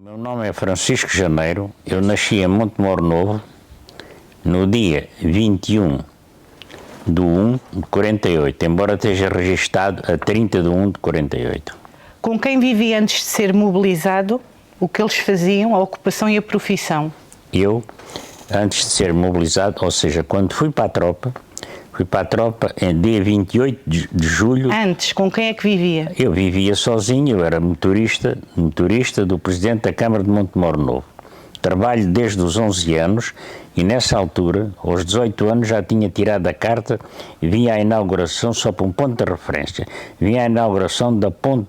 O meu nome é Francisco Janeiro, eu nasci em Montemor Novo no dia 21 de 1 de 48, embora esteja registado a 30 de 1 de 48. Com quem vivia antes de ser mobilizado, o que eles faziam, a ocupação e a profissão? Eu, antes de ser mobilizado, ou seja, quando fui para a tropa em dia 28 de julho. Antes, com quem é que vivia? Eu vivia sozinho, eu era motorista do Presidente da Câmara de Montemor Novo. Trabalho desde os 11 anos e nessa altura, aos 18 anos, já tinha tirado a carta e vinha à inauguração, só para um ponto de referência, vinha à inauguração da ponte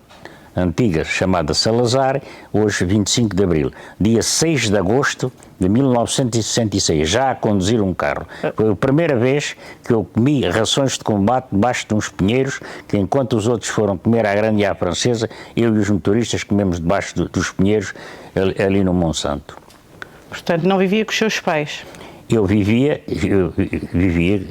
antiga chamada Salazar, hoje 25 de Abril, dia 6 de agosto de 1966, já a conduzir um carro. Foi a primeira vez que eu comi rações de combate debaixo de uns pinheiros, que enquanto os outros foram comer à grande e à francesa, eu e os motoristas comemos debaixo dos pinheiros ali no Monsanto. Portanto, não vivia com os seus pais? Eu vivia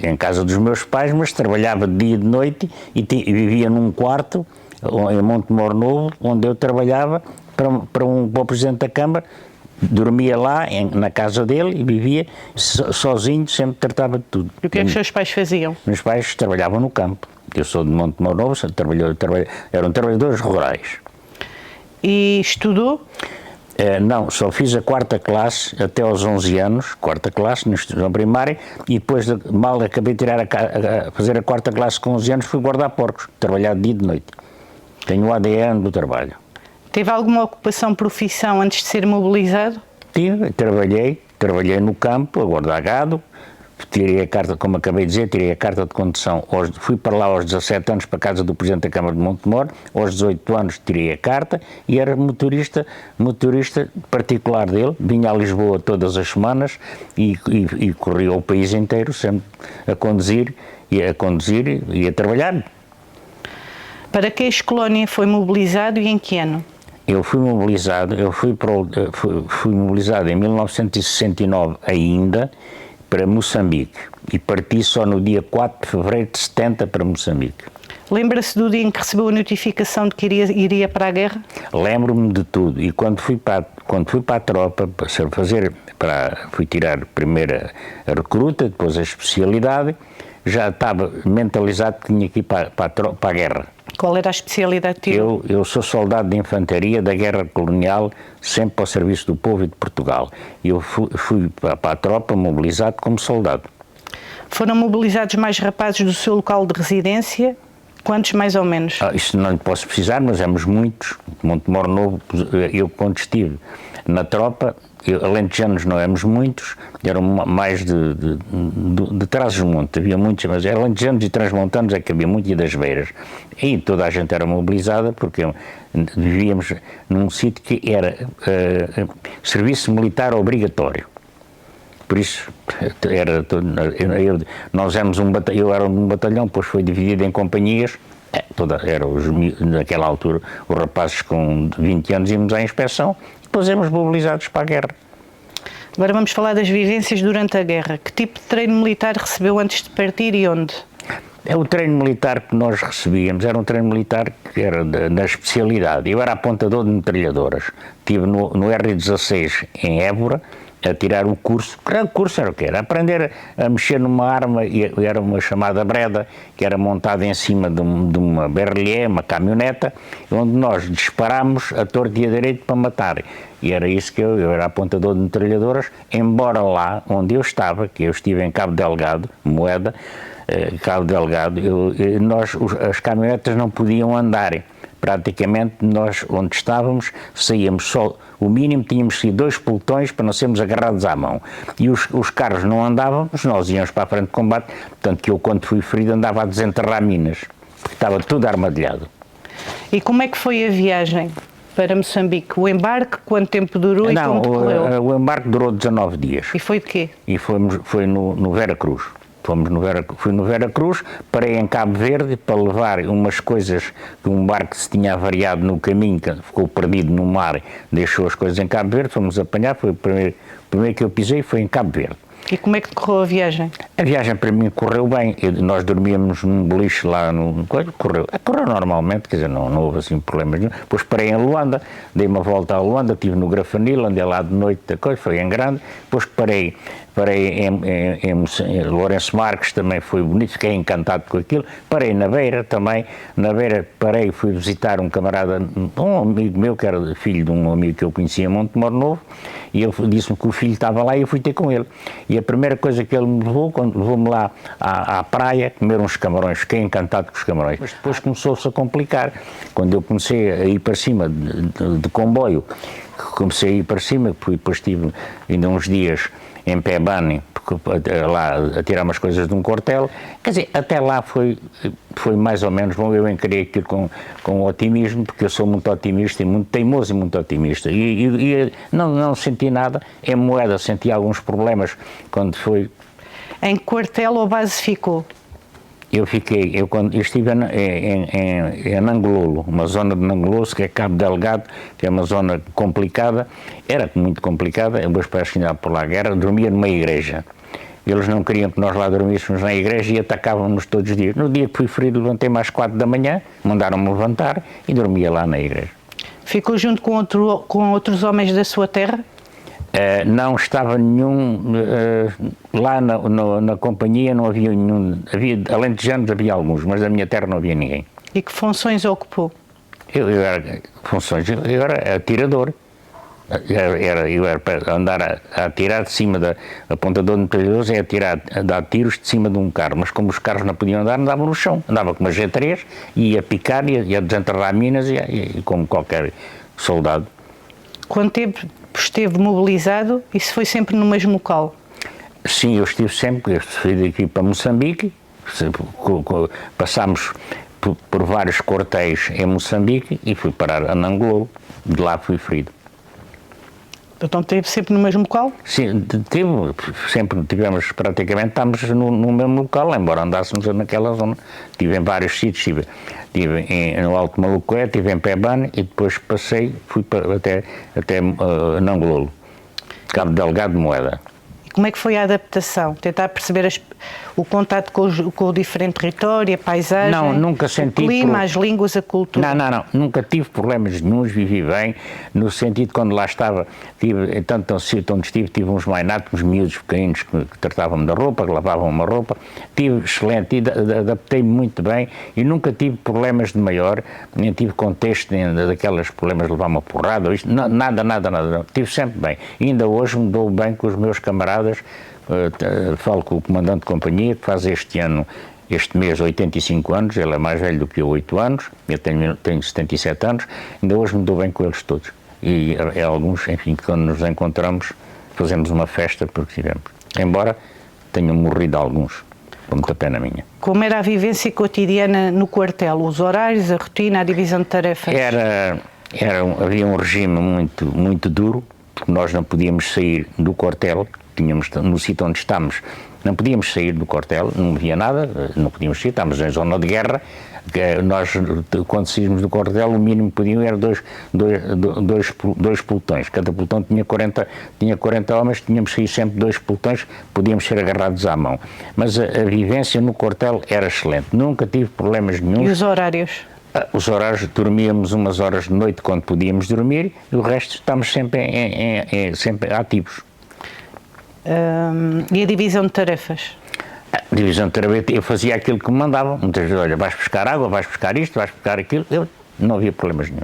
em casa dos meus pais, mas trabalhava de dia e de noite e vivia num quarto em Montemor Novo, onde eu trabalhava para o Presidente da Câmara, dormia lá na casa dele e vivia sozinho, sempre tratava de tudo. E o que é que os seus pais faziam? Meus pais trabalhavam no campo. Eu sou de Montemor Novo, eram trabalhadores rurais. E estudou? Não, só fiz a quarta classe até aos 11 anos, quarta classe, na instituição primária, e depois, mal acabei de tirar a fazer a quarta classe com 11 anos, fui guardar porcos, trabalhar de dia e de noite. Tenho o ADN do trabalho. Teve alguma ocupação, profissão antes de ser mobilizado? Tive, trabalhei no campo, a guardar gado, tirei a carta, como acabei de dizer, tirei a carta de condução, fui para lá aos 17 anos para a casa do Presidente da Câmara de Montemor, aos 18 anos tirei a carta e era motorista particular dele, vinha a Lisboa todas as semanas e corria o país inteiro, sempre a conduzir e a trabalhar. Para que ex-colónia foi mobilizado e em que ano? Eu fui mobilizado em 1969 ainda, para Moçambique, e parti só no dia 4 de fevereiro de 70 para Moçambique. Lembra-se do dia em que recebeu a notificação de que iria para a guerra? Lembro-me de tudo, e quando fui para a tropa, fui tirar primeiro a recruta, depois a especialidade, já estava mentalizado que tinha que ir para a guerra. Qual era a especialidade que tirou? Eu sou soldado de infantaria da guerra colonial, sempre ao serviço do povo e de Portugal. Eu fui para a tropa mobilizado como soldado. Foram mobilizados mais rapazes do seu local de residência? Quantos mais ou menos? Isto não lhe posso precisar, mas éramos muitos. Montemor Novo, eu quando estive na tropa, alentejanos não éramos muitos, eram mais de Trás-os-Montes, havia muitos, mas alentejanos e transmontanos é que havia muito, e das beiras. E toda a gente era mobilizada porque vivíamos num sítio que era serviço militar obrigatório. Por isso, nós éramos eu era um batalhão, depois foi dividido em companhias, naquela altura, os rapazes com 20 anos íamos à inspeção, depois éramos mobilizados para a guerra. Agora vamos falar das vivências durante a guerra. Que tipo de treino militar recebeu antes de partir e onde? O treino militar que nós recebíamos era um treino militar que era na especialidade. Eu era apontador de metralhadoras. Estive no R16 em Évora, a tirar o curso. O curso era o quê? Era aprender a mexer numa arma, era uma chamada breda, que era montada em cima de uma berlier, uma caminhoneta, onde nós disparámos a torto e a direito para matar. E era isso que eu era apontador de metralhadoras, embora lá onde eu estava, que eu estive em Cabo Delgado, Moeda, Cabo Delgado, as caminhonetas não podiam andar. Praticamente nós, onde estávamos, saíamos só, o mínimo tínhamos sido 2 pelotões para não sermos agarrados à mão. E os carros não andávamos, nós íamos para a frente de combate, portanto que eu quando fui ferido andava a desenterrar minas, estava tudo armadilhado. E como é que foi a viagem para Moçambique? O embarque, quanto tempo durou e como correu? O embarque durou 19 dias. E foi de quê? E foi no Vera Cruz. Fui no Vera Cruz, parei em Cabo Verde para levar umas coisas que um barco se tinha avariado no caminho, que ficou perdido no mar, deixou as coisas em Cabo Verde, fomos apanhar, foi o primeiro que eu pisei foi em Cabo Verde. E como é que decorreu a viagem? A viagem para mim correu bem. Nós dormíamos num beliche lá no coisa, correu normalmente, quer dizer, não houve assim problemas nenhum. Depois parei em Luanda, dei uma volta a Luanda, estive no Grafanil, andei lá de noite, da coisa, foi em grande. Depois parei em Lourenço Marques, também foi bonito, fiquei encantado com aquilo. Parei na Beira também, na Beira parei, fui visitar um camarada, um amigo meu, que era filho de um amigo que eu conhecia em Montemor Novo, e ele disse-me que o filho estava lá e eu fui ter com ele. E a primeira coisa que ele me levou, quando levou-me lá à praia, comer uns camarões, fiquei encantado com os camarões. Mas depois começou-se a complicar. Quando eu comecei a ir para cima de comboio, comecei a ir para cima, depois estive ainda uns dias em Pebane, lá a tirar umas coisas de um quartel, quer dizer, até lá foi mais ou menos bom. Eu encarei aquilo com otimismo, porque eu sou muito otimista e muito teimoso e muito otimista, e não senti nada. Em Moeda senti alguns problemas quando foi. Em que quartel ou base ficou? Eu estive em Nangololo, uma zona de Nangololo, que é Cabo Delgado, que é uma zona complicada, era muito complicada. Meus pais tinham por lá a guerra, dormia numa igreja. Eles não queriam que nós lá dormíssemos na igreja e atacavam-nos todos os dias. No dia que fui ferido, levantei-me às 4 da manhã, mandaram-me levantar e dormia lá na igreja. Ficou junto com outros homens da sua terra? Não estava nenhum, lá na companhia não havia nenhum, havia alentejanos, havia alguns, mas da minha terra não havia ninguém. E que funções ocupou? Eu era atirador. Eu era para andar a atirar de cima da apontador de metralhadores, a dar tiros de cima de um carro, mas como os carros não podiam andar, andava no chão, andava com uma G3, ia picar, ia desenterrar minas, e como qualquer soldado. Quanto tempo esteve mobilizado? Isso foi sempre no mesmo local? Sim, eu fui daqui para Moçambique, passámos por vários quartéis em Moçambique e fui parar a Nangololo, de lá fui ferido. Então esteve sempre no mesmo local? Sim, praticamente estávamos no mesmo local, embora andássemos naquela zona. Estive em vários sítios, estive no Alto Malucoé, estive em Pebane e depois fui até Nangololo, Cabo Delgado de Moeda. E como é que foi a adaptação? Tentar perceber o contato com o diferente território, a paisagem, não, nunca senti o clima, as línguas, a cultura? Não, nunca tive problemas nenhuns, vivi bem, no sentido, quando lá estava, tanto no sítio onde estive, tive uns mainatos, uns miúdos pequeninos que tratavam-me da roupa, que lavavam uma roupa, tive excelente, adaptei-me muito bem e nunca tive problemas de maior, nem tive contexto nem daqueles problemas de levar uma porrada, nada, tive sempre bem. E ainda hoje me dou bem com os meus camaradas. Falo com o comandante de companhia, que faz este mês 85 anos, ele é mais velho do que eu, 8 anos, eu tenho 77 anos, ainda hoje me dou bem com eles todos. E alguns, enfim, quando nos encontramos, fazemos uma festa porque tivemos. Embora tenham morrido alguns, com muita pena minha. Como era a vivência cotidiana no quartel? Os horários, a rotina, a divisão de tarefas? Havia um regime muito duro, porque nós não podíamos sair do quartel. No sítio onde estamos, não podíamos sair do quartel, não havia nada, não podíamos sair, estávamos em zona de guerra. Nós, quando saímos do quartel, o mínimo que podiam era dois pelotões. Cada pelotão tinha 40 homens, tínhamos saído sempre 2 pelotões, podíamos ser agarrados à mão. Mas a vivência no quartel era excelente, nunca tive problemas nenhum. E os horários? Os horários, dormíamos umas horas de noite quando podíamos dormir, e o resto estamos sempre ativos. E a divisão de tarefas? A divisão de tarefas, eu fazia aquilo que me mandavam. Muitas vezes, olha, vais buscar água, vais buscar isto, vais buscar aquilo. Não havia problemas nenhum.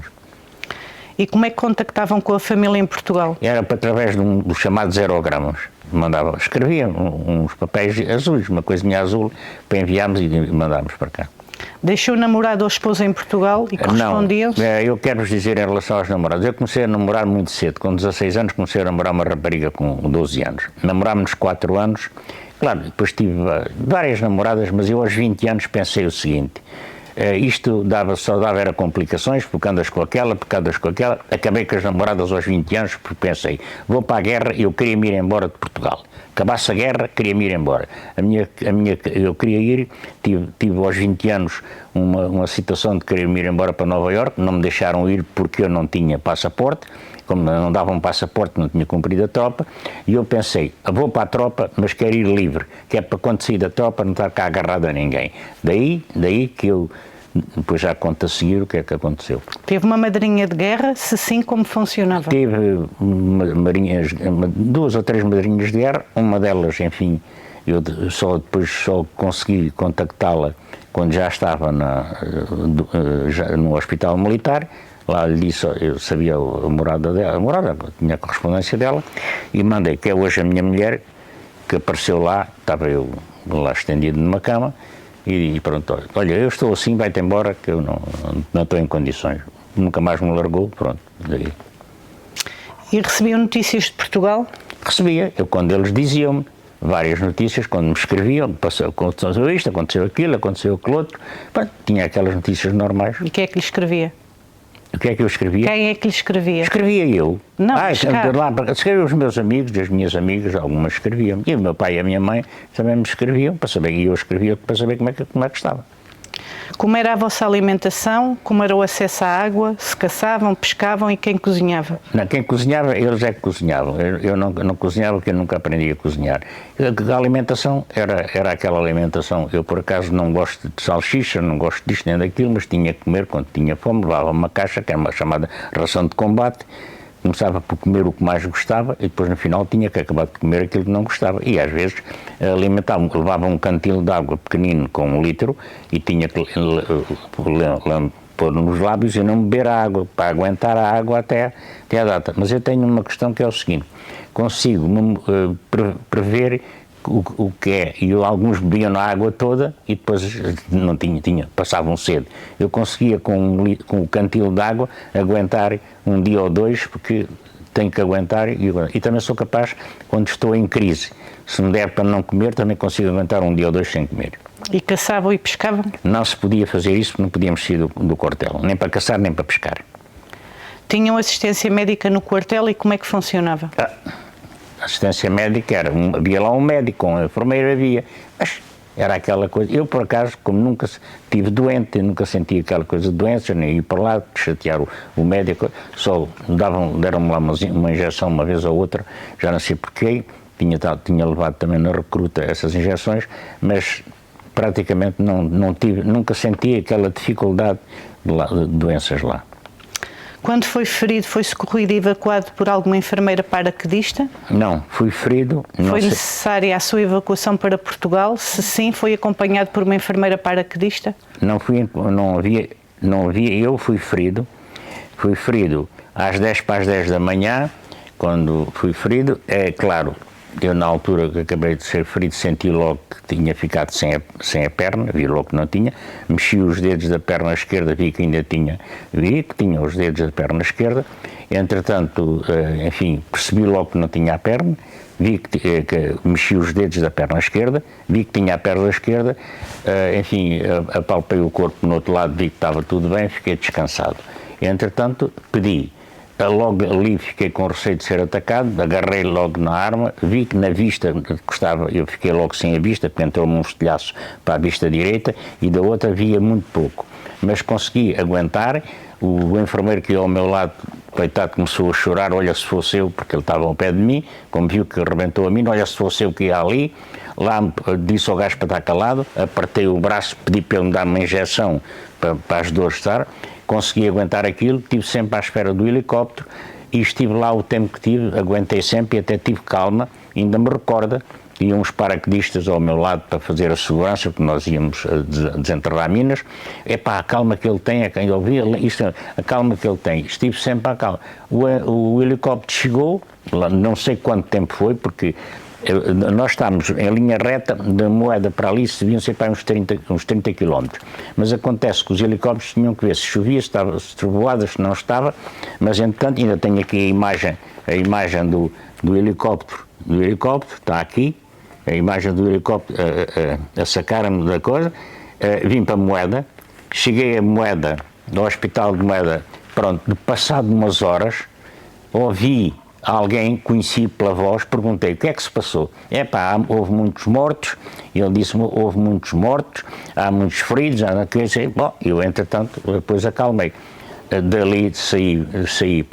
E como é que contactavam com a família em Portugal? Era através dos chamados aerogramas. Escrevia uns papéis azuis, uma coisinha azul, para enviarmos e mandarmos para cá. Deixou namorado ou esposa em Portugal e correspondiam-se? Não, eu quero-vos dizer em relação aos namorados. Eu comecei a namorar muito cedo, com 16 anos comecei a namorar uma rapariga com 12 anos. Namorámos-nos 4 anos, claro, depois tive várias namoradas, mas eu aos 20 anos pensei o seguinte, isto só dava era complicações, porque andas com aquela, acabei com as namoradas aos 20 anos, porque pensei, vou para a guerra e eu queria me ir embora de Portugal. Acabasse a guerra, queria-me ir embora. Eu queria ir, tive aos 20 anos uma situação de querer me ir embora para Nova Iorque, não me deixaram ir porque eu não tinha passaporte, como não dava um passaporte, não tinha cumprido a tropa, e eu pensei, vou para a tropa, mas quero ir livre, que é para quando sair da tropa não estar cá agarrado a ninguém. Daí que eu, depois já conto a seguir o que é que aconteceu. Teve uma madrinha de guerra? Se sim, como funcionava? Teve duas ou três madrinhas de guerra, uma delas, enfim, eu depois só consegui contactá-la quando já estava no hospital militar. Lá lhe disse, eu sabia a morada dela, tinha a correspondência dela, e mandei, que é hoje a minha mulher, que apareceu lá, estava eu lá estendido numa cama, e pronto, olha, eu estou assim, vai-te embora, que eu não estou em condições. Nunca mais me largou, pronto, daí. E recebiam notícias de Portugal? Recebia, quando eles diziam-me várias notícias, quando me escreviam, aconteceu isto, aconteceu aquilo, aconteceu aquilo outro, pronto, tinha aquelas notícias normais. E quem é que lhe escrevia? O que é que eu escrevia? Quem é que lhe escrevia? Escrevia eu. Não, escrevia os meus amigos, as minhas amigas, algumas escreviam. E o meu pai e a minha mãe também me escreviam, para saber, e eu escrevia para saber como é que estava. Como era a vossa alimentação? Como era o acesso à água? Se caçavam, pescavam e quem cozinhava? Não, quem cozinhava, eles é que cozinhavam. Eu não cozinhava porque eu nunca aprendi a cozinhar. A alimentação era aquela alimentação. Eu, por acaso, não gosto de salsicha, não gosto disto nem daquilo, mas tinha que comer quando tinha fome. Levava uma caixa, que era uma chamada ração de combate. Começava por comer o que mais gostava e depois no final tinha que acabar de comer aquilo que não gostava. E às vezes alimentava-me, levava um cantil de água pequenino com 1 litro e tinha que pôr nos lábios e não beber a água, para aguentar a água até a data. Mas eu tenho uma questão que é o seguinte, consigo prever o que é, e alguns bebiam na água toda e depois não passavam sede. Eu conseguia com o cantil de água aguentar um dia ou dois, porque tenho que aguentar e também sou capaz, quando estou em crise, se me der para não comer, também consigo aguentar um dia ou dois sem comer. E caçavam e pescavam? Não se podia fazer isso, porque não podíamos sair do quartel, nem para caçar nem para pescar. Tinham assistência médica no quartel e como é que funcionava? Assistência médica havia lá um médico, um enfermeiro havia, mas era aquela coisa. Eu, por acaso, como nunca estive doente, nunca senti aquela coisa de doença, nem ir para lá chatear o médico, só deram-me lá uma injeção uma vez ou outra, já não sei porquê, tinha levado também na recruta essas injeções, mas praticamente nunca senti aquela dificuldade de doenças lá. Quando foi ferido, foi socorrido e evacuado por alguma enfermeira paraquedista? Não, fui ferido. Foi necessária a sua evacuação para Portugal? Se sim, foi acompanhado por uma enfermeira paraquedista? Não havia, eu fui ferido às 10 para as 10 da manhã, quando fui ferido, é claro, eu na altura que acabei de ser ferido senti logo que tinha ficado sem a perna, vi logo que não tinha, mexi os dedos da perna esquerda, vi que tinha os dedos da perna esquerda, entretanto, enfim, percebi logo que não tinha a perna, vi que mexi os dedos da perna esquerda, vi que tinha a perna esquerda, enfim, apalpei o corpo no outro lado, vi que estava tudo bem, fiquei descansado. Entretanto, pedi. Logo ali fiquei com receio de ser atacado, agarrei logo na arma, vi que na vista que estava, eu fiquei logo sem a vista, porque entrou-me um estilhaço para a vista direita e da outra via muito pouco, mas consegui aguentar. O enfermeiro que ia ao meu lado, coitado, começou a chorar, olha se fosse eu, porque ele estava ao pé de mim, como viu que arrebentou a mim, olha se fosse eu que ia ali, lá disse ao gajo para estar calado, apertei o braço, pedi para ele me dar uma injeção para as dores estar. Consegui aguentar aquilo, estive sempre à espera do helicóptero e estive lá o tempo que tive, aguentei sempre e até tive calma, ainda me recorda, iam uns paraquedistas ao meu lado para fazer a segurança, porque nós íamos desenterrar minas, a calma que ele tem, eu ouvi a calma que ele tem, estive sempre à calma. O helicóptero chegou, não sei quanto tempo foi, porque nós estávamos em linha reta, da Moeda para ali, se deviam ser para uns 30 km. Mas acontece que os helicópteros tinham que ver se chovia, se estava trovoada, se não estava, mas entretanto ainda tenho aqui a imagem do helicóptero. Do helicóptero, está aqui, a imagem do helicóptero a sacar-me da coisa, vim para Moeda, cheguei a Moeda, do hospital de Moeda, pronto, passado umas horas, ouvi alguém, conheci pela voz, perguntei o que é que se passou. Houve muitos mortos, ele disse-me, houve muitos mortos, há muitos feridos, eu entretanto depois acalmei. Dali saí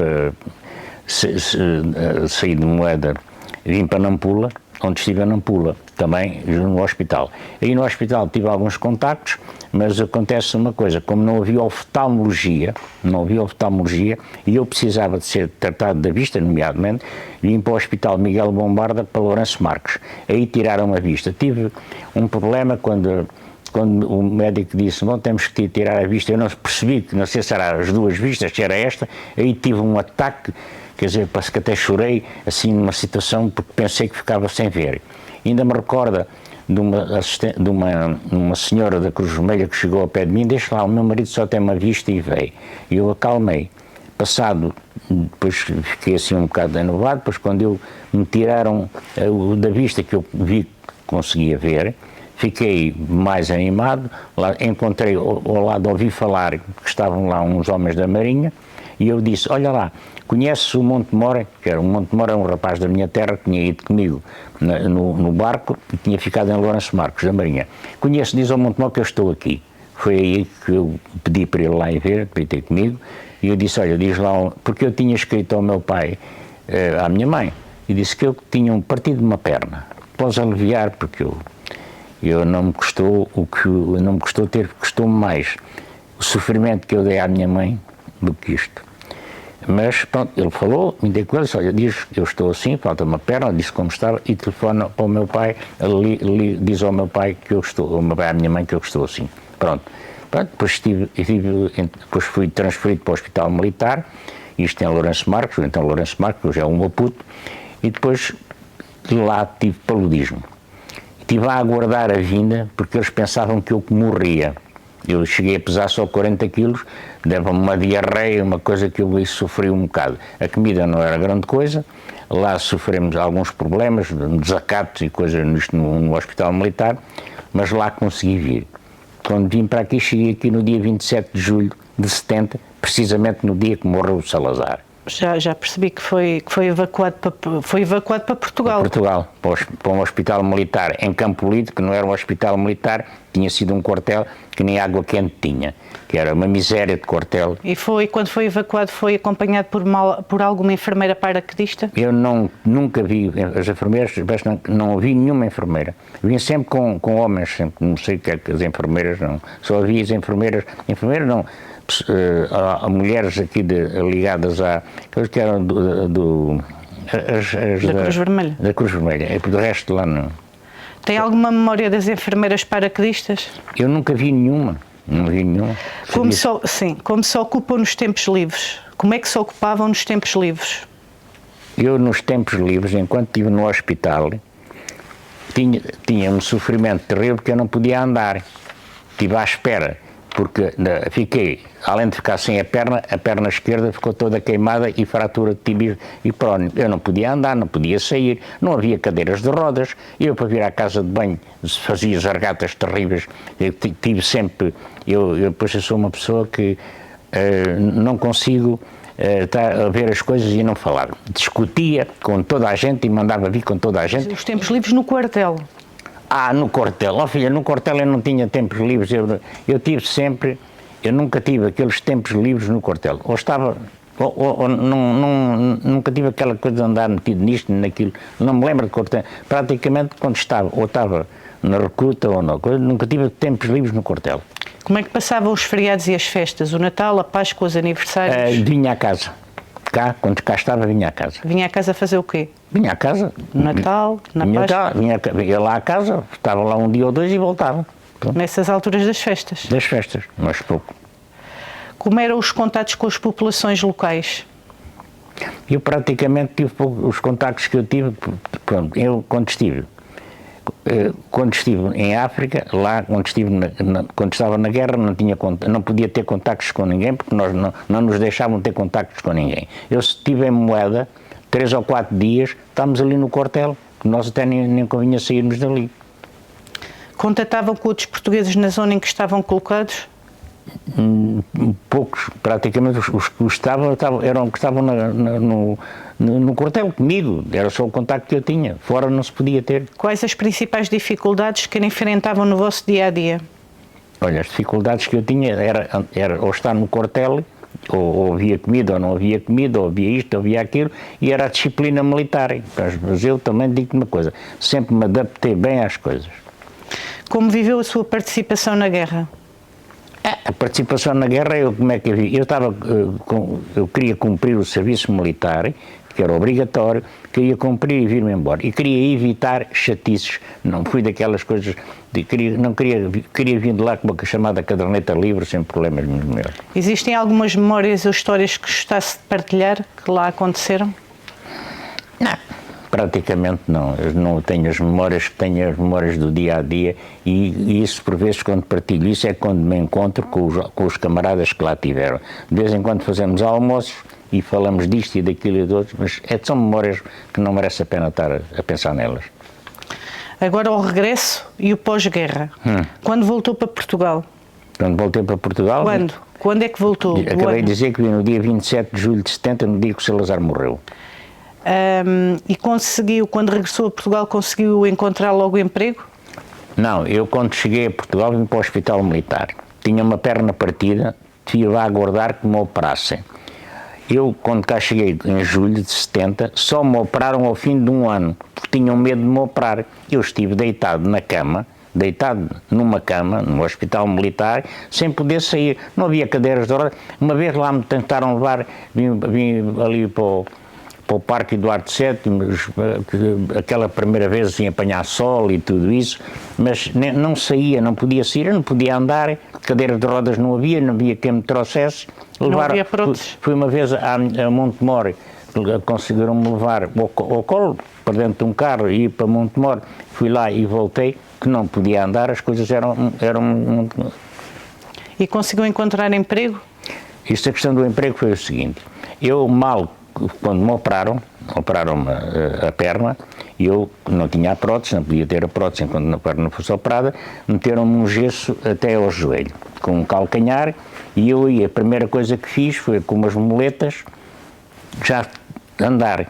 saí de Moeda, vim para Nampula, onde estive a Nampula, também no hospital. Aí no hospital tive alguns contactos, mas acontece uma coisa, como não havia oftalmologia, e eu precisava de ser tratado da vista, nomeadamente, vim para o Hospital Miguel Bombarda para Lourenço Marques. Aí tiraram a vista. Tive um problema quando o médico disse, bom, temos que tirar a vista, eu não percebi, que não sei se era as duas vistas, se era esta, aí tive um ataque, quer dizer, parece que até chorei, assim, numa situação, porque pensei que ficava sem ver. Ainda me recorda de uma senhora da Cruz Vermelha que chegou ao pé de mim, deixa lá, o meu marido só tem uma vista e veio. E eu acalmei. Passado, depois fiquei assim um bocado enervado, depois quando me tiraram o da vista, que eu vi que conseguia ver, fiquei mais animado, lá encontrei, ao lado ouvi falar que estavam lá uns homens da Marinha, e eu disse, olha lá, conheces o Monte Mora? O Monte Mora é um rapaz da minha terra que tinha ido comigo no barco e tinha ficado em Lourenço Marques, da Marinha. Conheço, diz ao Monte Mora que eu estou aqui. Foi aí que eu pedi para ele lá ir ver, para ir ter comigo, e eu disse, olha, diz lá, porque eu tinha escrito ao meu pai, à minha mãe, e disse que eu tinha partido de uma perna. Podes aliviar, porque eu não me custou custou-me mais o sofrimento que eu dei à minha mãe do que isto. Mas pronto, ele falou, me dei com ele, disse, olha, diz, eu estou assim, falta uma perna, disse como estava, e telefona para o meu pai, diz ao meu pai que eu estou, ao meu pai, à minha mãe que eu estou assim. Pronto, depois depois fui transferido para o Hospital Militar, isto em Lourenço Marques, então Lourenço Marques, hoje é um Maputo, e depois lá tive paludismo. Estive a aguardar a vinda, porque eles pensavam que eu morria. Eu cheguei a pesar só 40 quilos, dava-me uma diarreia, uma coisa que eu sofri um bocado. A comida não era grande coisa, lá sofremos alguns problemas, desacatos e coisas no Hospital Militar, mas lá consegui vir. Quando vim para aqui, cheguei aqui no dia 27 de julho de 70, precisamente no dia que morreu o Salazar. Já percebi que foi evacuado para Portugal. Para um hospital militar em Campo Lido, que não era um hospital militar, tinha sido um quartel que nem água quente tinha, que era uma miséria de quartel. E quando foi evacuado, foi acompanhado por alguma enfermeira paraquedista? Eu nunca vi as enfermeiras, não vi nenhuma enfermeira. Vim sempre com homens, sempre, não sei o que é que as enfermeiras não. Só vi as enfermeiras não. Há mulheres aqui ligadas a que eram da Cruz Vermelha. Da Cruz Vermelha, e por do resto lá não. Tem alguma memória das enfermeiras paraquedistas? Eu nunca vi nenhuma, não vi nenhuma. Como se ocupam nos tempos livres? Como é que se ocupavam nos tempos livres? Eu nos tempos livres, enquanto estive no hospital, tinha um sofrimento terrível porque eu não podia andar. Estive à espera. Porque fiquei, além de ficar sem a perna esquerda ficou toda queimada e fratura de tíbia e prónio. Eu não podia andar, não podia sair, não havia cadeiras de rodas. Eu, para vir à casa de banho, fazia as regatas terríveis. Eu tive sempre, depois eu sou uma pessoa que não consigo estar a ver as coisas e não falar. Discutia com toda a gente e mandava vir com toda a gente. Os tempos livres no quartel? No quartel, filha, no quartel eu não tinha tempos livres, eu tive sempre, eu nunca tive aqueles tempos livres no quartel, nunca tive aquela coisa de andar metido nisto, naquilo, não me lembro de quartel, praticamente quando estava na recruta ou não, nunca tive tempos livres no quartel. Como é que passavam os feriados e as festas, o Natal, a Páscoa, os aniversários? Vinha à casa. Quando cá estava, vinha à casa. Vinha à casa fazer o quê? Vinha à casa. No Natal, na Páscoa? Ia lá à casa, estava lá um dia ou dois e voltava. Pronto. Nessas alturas das festas? Das festas, mas pouco. Como eram os contatos com as populações locais? Eu praticamente tive os contactos que eu tive, pronto, eu quando estive em África, lá quando estava na guerra não podia ter contactos com ninguém, porque nós não nos deixavam ter contactos com ninguém. Eu estive em Moeda 3 ou 4 dias, estávamos ali no quartel, nós até nem convinha sairmos dali. Contatavam com outros portugueses na zona em que estavam colocados? Poucos, praticamente os que estavam no quartel comigo, era só o contacto que eu tinha, fora não se podia ter. Quais as principais dificuldades que enfrentavam no vosso dia-a-dia? Olha, as dificuldades que eu tinha era ou estar no quartel, ou havia comida ou não havia comida, ou havia isto, ou havia aquilo, e era a disciplina militar. Mas eu também digo uma coisa, sempre me adaptei bem às coisas. Como viveu a sua participação na guerra? A participação na guerra, como é que eu vi? Eu queria cumprir o serviço militar, que era obrigatório, queria cumprir e vir-me embora. E queria evitar chatices, não fui daquelas coisas, queria vir de lá com uma chamada caderneta livre, sem problemas meus. Existem algumas memórias ou histórias que gostasse de partilhar, que lá aconteceram? Não, praticamente não. Eu não tenho as memórias que tenho, as memórias do dia-a-dia, e isso, por vezes, quando partilho isso, é quando me encontro com os camaradas que lá tiveram. De vez em quando fazemos almoços e falamos disto e daquilo e do outro, mas são memórias que não merece a pena estar a pensar nelas. Agora o regresso e o pós-guerra. Quando voltou para Portugal? Quando voltei para Portugal... Quando? Quando é que voltou? Acabei de dizer que vim no dia 27 de julho de 70, no dia que o Salazar morreu. E conseguiu, quando regressou a Portugal, conseguiu encontrar logo emprego? Não, eu quando cheguei a Portugal vim para o Hospital Militar. Tinha uma perna partida, fui lá aguardar que me operassem. Eu, quando cá cheguei em julho de 70, só me operaram ao fim de um ano, porque tinham medo de me operar. Eu estive deitado na cama, deitado numa cama, no Hospital Militar, sem poder sair. Não havia cadeiras de rodas. Uma vez lá me tentaram levar, vim ali para o Parque Eduardo VII, aquela primeira vez assim, apanhar sol e tudo isso, mas não saía, não podia sair, eu não podia andar, cadeiras de rodas não havia quem me trouxesse. Não havia próteses. Fui uma vez a Montemor, conseguiram-me levar ao colo, para dentro de um carro, e ir para Montemor, fui lá e voltei, que não podia andar, as coisas eram... E conseguiu encontrar emprego? Isto, a questão do emprego foi o seguinte, eu quando me operaram-me a perna, e eu não tinha a prótese, não podia ter a prótese enquanto a perna fosse operada, meteram-me um gesso até ao joelho, com um calcanhar, e a primeira coisa que fiz foi, com umas muletas, já andar.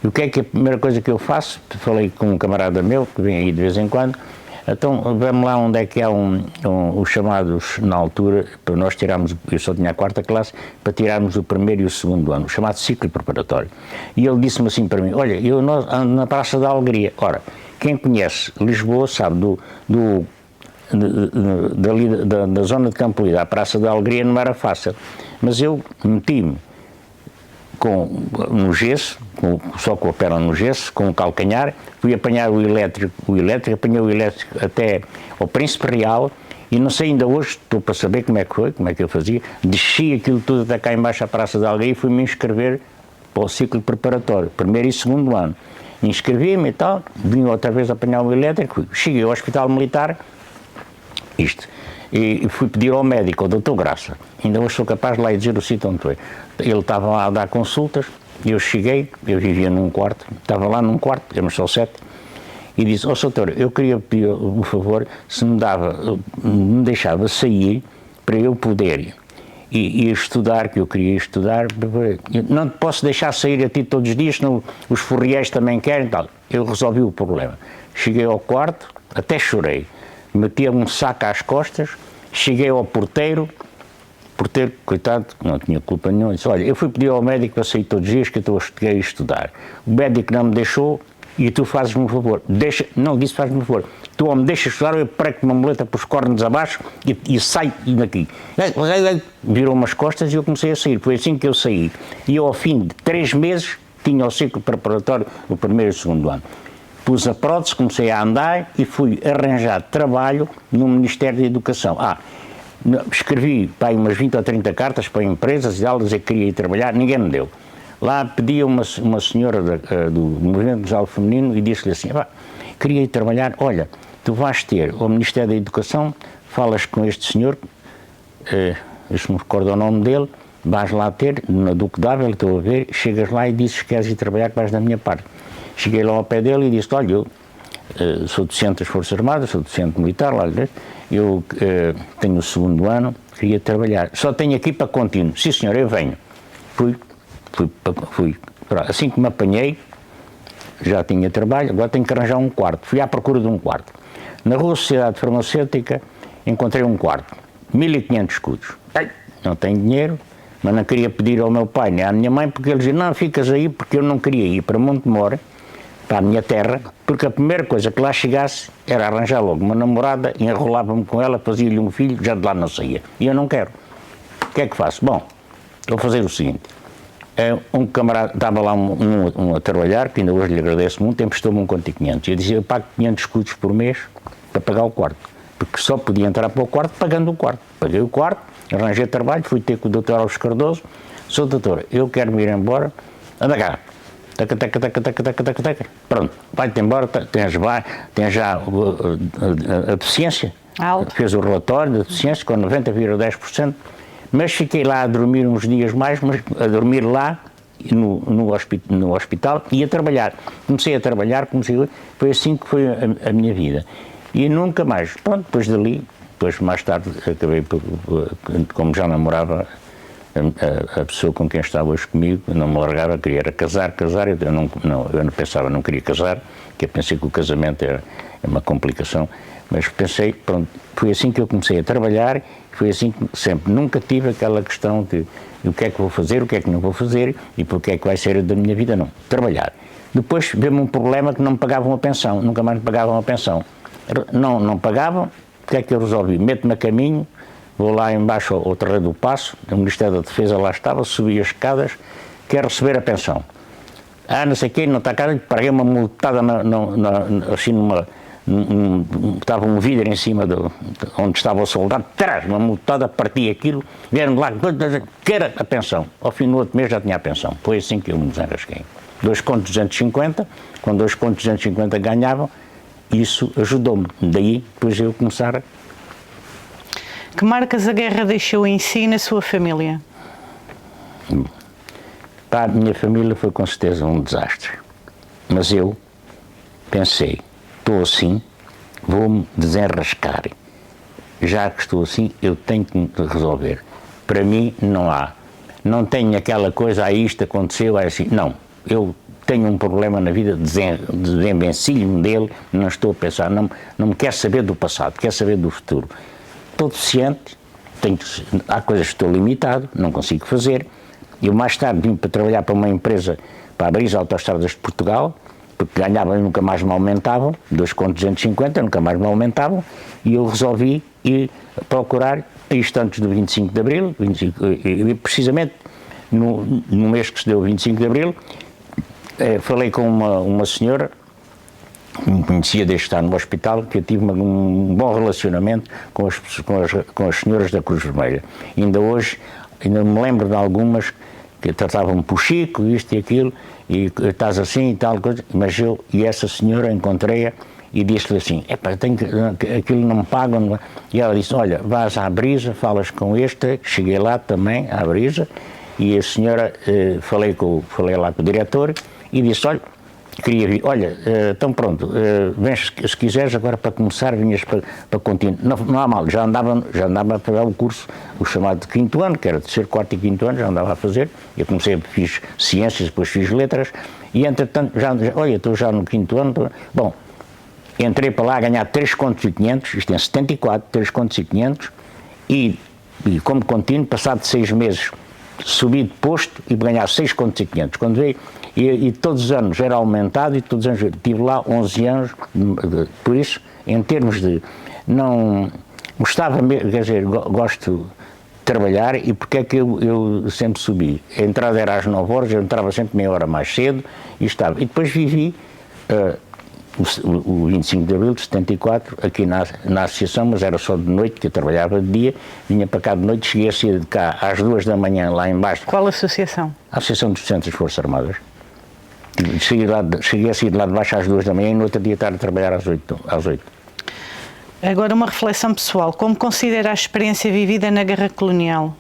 E o que é que a primeira coisa que eu faço? Falei com um camarada meu, que vem aí de vez em quando, então vamos lá onde é que há os chamados, na altura, para nós tirarmos, eu só tinha a 4ª classe, para tirarmos o 1º e o 2º ano, o chamado ciclo preparatório. E ele disse-me assim para mim, olha, eu ando na Praça da Alegria. Ora, quem conhece Lisboa sabe da zona de Campo Lido à Praça da Alegria não era fácil, mas eu meti-me no gesso, só com a perna no gesso, com o calcanhar, fui apanhar o elétrico, apanhei o elétrico até ao Príncipe Real, e não sei, ainda hoje, estou para saber como é que foi, como é que eu fazia, desci aquilo tudo até cá embaixo à Praça da Alegria e fui-me inscrever para o ciclo preparatório, 1º e 2º ano. Inscrevi-me e tal, vim outra vez apanhar o elétrico, cheguei ao Hospital Militar, e fui pedir ao médico, ao Dr. Graça, ainda hoje sou capaz de lá dizer o sítio onde foi. Ele estava lá a dar consultas, eu cheguei, eu vivia num quarto, estava lá num quarto, éramos só 7, e disse, ó doutor, eu queria pedir o favor, se me deixava sair para eu poder ir estudar, que eu queria estudar, eu não te posso deixar sair a ti todos os dias, senão os furriéis também querem, tal. Eu resolvi o problema. Cheguei ao quarto, até chorei, metia um saco às costas, cheguei ao porteiro, coitado, não tinha culpa nenhuma, disse, olha, eu fui pedir ao médico para sair todos os dias que eu estou a estudar. O médico não me deixou e tu fazes-me um favor. Não disse fazes-me um favor. Tu ou me deixas estudar ou eu prego uma muleta para os cornos abaixo e saio daqui. Virou umas costas e eu comecei a sair. Foi assim que eu saí. E eu, ao fim de 3 meses, tinha o ciclo preparatório do 1º e 2º ano. Pus a prótese, comecei a andar e fui arranjar trabalho no Ministério da Educação. Escrevi para aí umas 20 ou 30 cartas para empresas e tal, dizer que queria ir trabalhar, ninguém me deu. Lá pedi a uma senhora do Movimento Musical Feminino e disse-lhe assim, queria ir trabalhar, olha, tu vais ter ao Ministério da Educação, falas com este senhor, eu se me recordo o nome dele, vais lá ter, na Duque d'Ávila, estou a ver, chegas lá e dizes que queres ir trabalhar, que vais da minha parte. Cheguei lá ao pé dele e disse, olha, eu sou docente das Forças Armadas, sou docente militar, lá eu tenho o 2º ano, queria trabalhar, só tenho aqui para contínuo. Sim senhor, eu venho. Fui. Assim que me apanhei, já tinha trabalho, agora tenho que arranjar um quarto. Fui à procura de um quarto. Na Rua Sociedade Farmacêutica encontrei um quarto, 1500 escudos. Não tenho dinheiro, mas não queria pedir ao meu pai nem à minha mãe, porque eles diziam, não, ficas aí, porque eu não queria ir para Montemor, para a minha terra, porque a primeira coisa que lá chegasse era arranjar logo uma namorada, enrolava-me com ela, fazia-lhe um filho, já de lá não saía. E eu não quero. O que é que faço? Bom, vou fazer o seguinte. Um camarada, estava lá um a trabalhar, que ainda hoje lhe agradeço muito, emprestou-me um conto de 500. Eu dizia, eu pago 500 escudos por mês para pagar o quarto, porque só podia entrar para o quarto pagando o quarto. Paguei o quarto, arranjei trabalho, fui ter com o Dr. Alves Cardoso, sou doutor, eu quero me ir embora, anda cá. Taca, taca, taca, taca, taca, taca, taca. Pronto, vai-te embora, tens já a deficiência. Alto. Fez o relatório da deficiência com 90,10%, mas fiquei lá a dormir uns dias mais, mas a dormir lá no hospital e a trabalhar. Comecei a trabalhar, foi assim que foi a minha vida. E nunca mais, pronto, depois dali, depois mais tarde acabei, como já namorava, a pessoa com quem estava hoje comigo, não me largava, queria era casar, eu não pensava, não queria casar, que eu pensei que o casamento é uma complicação, mas pensei, pronto, foi assim que eu comecei a trabalhar, foi assim que sempre, nunca tive aquela questão de o que é que vou fazer, o que é que não vou fazer e porque é que vai ser da minha vida, não, trabalhar. Depois veio-me um problema que não me pagavam a pensão, nunca mais me pagavam a pensão, não pagavam, o que é que eu resolvi? Meto-me a caminho, vou lá embaixo ao Terreiro do Paço, o Ministério da Defesa lá estava, subi as escadas, quero receber a pensão. Não sei o quê, não está cá, paguei uma multada assim estava um vidro em cima onde estava o soldado, traz uma multada, parti aquilo, vieram lá, quero a pensão. Ao fim do outro mês já tinha a pensão. Foi assim que eu me desenrasquei. 2 contos 250, com 2 contos 250 ganhavam, isso ajudou-me. Daí, depois eu começar a... Que marcas a guerra deixou em si e na sua família? Para a minha família foi com certeza um desastre. Mas eu pensei, estou assim, vou-me desenrascar. Já que estou assim, eu tenho que resolver. Para mim não tenho aquela coisa, isto aconteceu, é assim. Não, eu tenho um problema na vida, desenvencilho-me dele, não estou a pensar, não me quero saber do passado, quero saber do futuro. Estou deficiente, há coisas que estou limitado, não consigo fazer. Eu mais tarde vim para trabalhar para uma empresa, para abrir as autoestradas de Portugal, porque ganhava e nunca mais me aumentavam, 2 contos 250, nunca mais me aumentavam, e eu resolvi ir procurar, isto antes do 25 de Abril, precisamente no mês que se deu o 25 de Abril, falei com uma senhora, que me conhecia desde estar no hospital, que eu tive um bom relacionamento com as senhoras da Cruz Vermelha. Ainda hoje, ainda me lembro de algumas que tratavam-me por Chico, isto e aquilo, e estás assim e tal coisa, mas eu e essa senhora encontrei-a e disse-lhe assim, aquilo não me pagam, e ela disse, olha, vais à Brisa, falas com esta, cheguei lá também, à Brisa, e a senhora, falei lá com o diretor, e disse, olha, queria vir, olha, então pronto, vens se quiseres agora para começar, vinhas para continuar, não há mal, já andava a fazer o curso, o chamado de 5º ano, que era terceiro, 4º e 5º ano, já andava a fazer, eu fiz ciências, depois fiz letras, e entretanto, olha, estou já no 5º ano, bom, entrei para lá a ganhar 3 contos e 500, isto em 74, 3 contos e 500, e como contínuo, passado 6 meses, subi de posto e ganhar 6 contos e 500, quando veio, e todos os anos era aumentado e todos os anos tive lá 11 anos, por isso, em termos de, não, gostava mesmo, quer dizer, gosto de trabalhar e porque é que eu sempre subi. A entrada era às 9 horas, eu entrava sempre meia hora mais cedo e estava. E depois vivi o 25 de Abril de 74 aqui na associação, mas era só de noite, que eu trabalhava de dia, vinha para cá de noite, cheguei a sair de cá às 2 da manhã lá embaixo. Qual associação? A Associação dos Estudantes das Forças Armadas. Cheguei a sair de lá de baixo às 2 da manhã e no outro dia estar a trabalhar às 8. Agora uma reflexão pessoal. Como considera a experiência vivida na Guerra Colonial?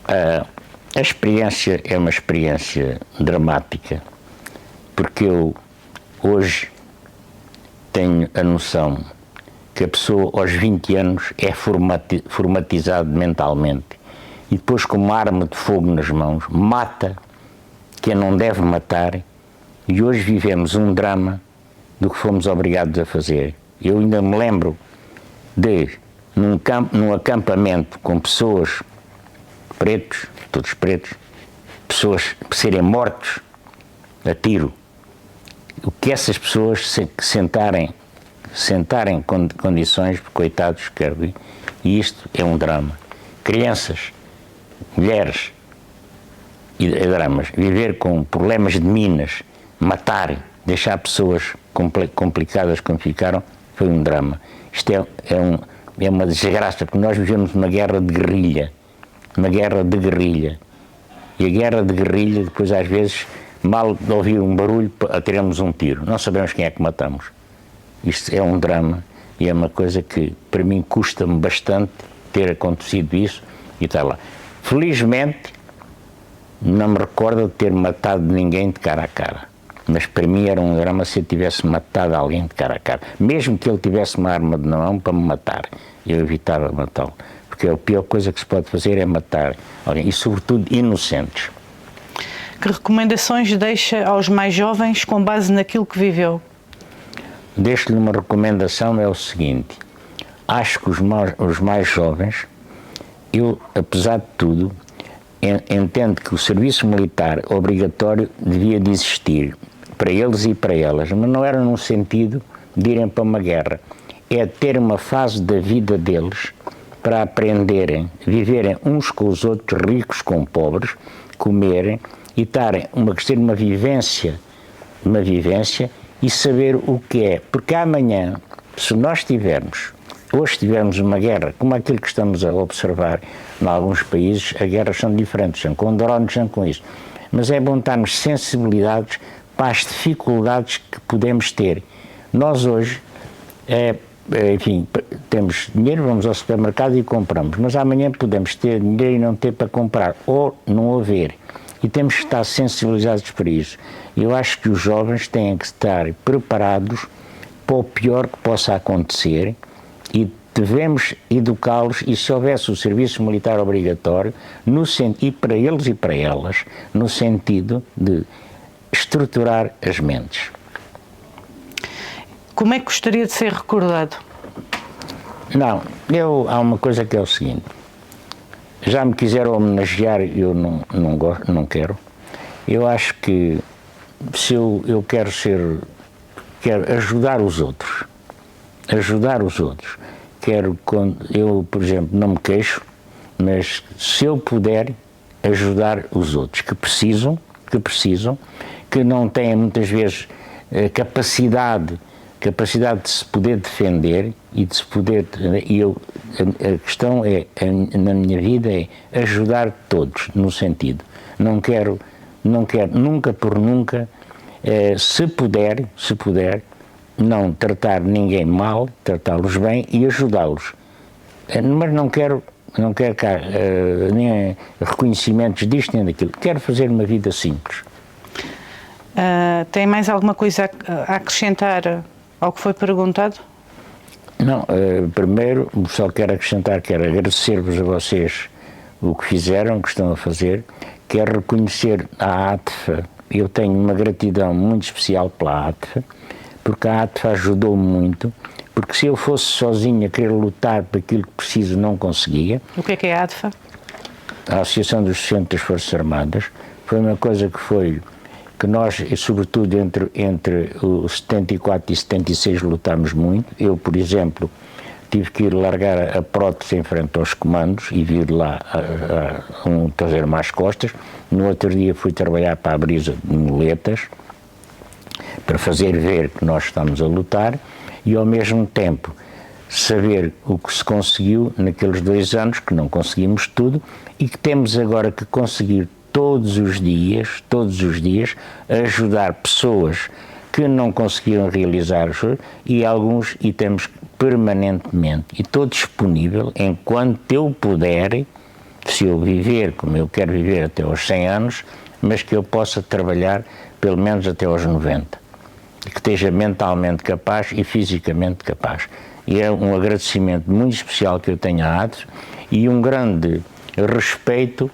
A experiência é uma experiência dramática, porque eu hoje tenho a noção que a pessoa aos 20 anos é formatizada mentalmente e depois com uma arma de fogo nas mãos mata quem não deve matar, e hoje vivemos um drama do que fomos obrigados a fazer. Eu ainda me lembro de, num acampamento com pessoas todos pretos, pessoas serem mortos a tiro. O que essas pessoas sentarem com condições, coitados, e isto é um drama. Crianças, mulheres, e dramas, viver com problemas de minas, matar, deixar pessoas complicadas como ficaram, foi um drama. Isto é uma desgraça, porque nós vivemos uma guerra de guerrilha. E a guerra de guerrilha, depois às vezes, mal de ouvir um barulho, atiramos um tiro. Não sabemos quem é que matamos. Isto é um drama e é uma coisa que, para mim, custa-me bastante ter acontecido isso e está lá. Felizmente, não me recordo de ter matado ninguém de cara a cara. Mas para mim era um drama se eu tivesse matado alguém de cara a cara. Mesmo que ele tivesse uma arma na mão para me matar, eu evitava matá-lo. Porque a pior coisa que se pode fazer é matar alguém. E, sobretudo, inocentes. Que recomendações deixa aos mais jovens com base naquilo que viveu? Deixo-lhe uma recomendação, é o seguinte. Acho que os mais jovens, eu, apesar de tudo, entendo que o serviço militar obrigatório devia de existir para eles e para elas, mas não era num sentido de irem para uma guerra. É ter uma fase da vida deles para aprenderem, viverem uns com os outros, ricos com pobres, comerem e terem uma vivência e saber o que é. Porque amanhã, se nós hoje tivermos uma guerra, como aquilo que estamos a observar em alguns países, as guerras são diferentes, são com drones, são com isso. Mas é bom estarmos sensibilizados para as dificuldades que podemos ter. Nós hoje, enfim, temos dinheiro, vamos ao supermercado e compramos, mas amanhã podemos ter dinheiro e não ter para comprar, ou não haver. E temos que estar sensibilizados para isso. Eu acho que os jovens têm que estar preparados para o pior que possa acontecer e devemos educá-los, e se houvesse o serviço militar obrigatório, e para eles e para elas, no sentido de estruturar as mentes. Como é que gostaria de ser recordado? Não, há uma coisa que é o seguinte. Já me quiseram homenagear, eu não gosto, não quero. Eu acho que se eu quero ajudar os outros. Eu, por exemplo, não me queixo, mas se eu puder ajudar os outros que precisam, que não têm muitas vezes capacidade de se poder defender e de se poder. A questão na minha vida é ajudar todos, no sentido. Não quero nunca por nunca, se puder, não tratar ninguém mal, tratá-los bem e ajudá-los. Mas não quero cá, nem reconhecimentos disto nem daquilo. Quero fazer uma vida simples. Tem mais alguma coisa a acrescentar ao que foi perguntado? Não, primeiro só quero acrescentar, quero agradecer-vos a vocês o que fizeram, o que estão a fazer, quero reconhecer a ATFA, eu tenho uma gratidão muito especial pela ATFA, porque a ATFA ajudou-me muito, porque se eu fosse sozinho a querer lutar por aquilo que preciso, não conseguia. O que é a ATFA? A Associação dos Docentes das Forças Armadas, foi uma coisa que nós, sobretudo entre o 74 e 76, lutámos muito. Eu, por exemplo, tive que ir largar a prótese em frente aos comandos e vir lá trazer-me às costas. No outro dia fui trabalhar para a brisa de muletas, para fazer ver que nós estamos a lutar e, ao mesmo tempo, saber o que se conseguiu naqueles 2 anos, que não conseguimos tudo, e que temos agora que conseguir todos os dias, ajudar pessoas que não conseguiram realizar e temos permanentemente, e estou disponível, enquanto eu puder, se eu viver como eu quero viver até aos 100 anos, mas que eu possa trabalhar pelo menos até aos 90, e que esteja mentalmente capaz e fisicamente capaz. E é um agradecimento muito especial que eu tenho à ATFA e um grande respeito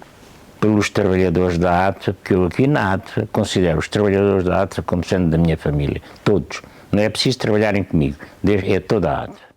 pelos trabalhadores da ATFA, porque eu aqui na ATFA considero os trabalhadores da ATFA como sendo da minha família, todos. Não é preciso trabalharem comigo, é toda a ATFA.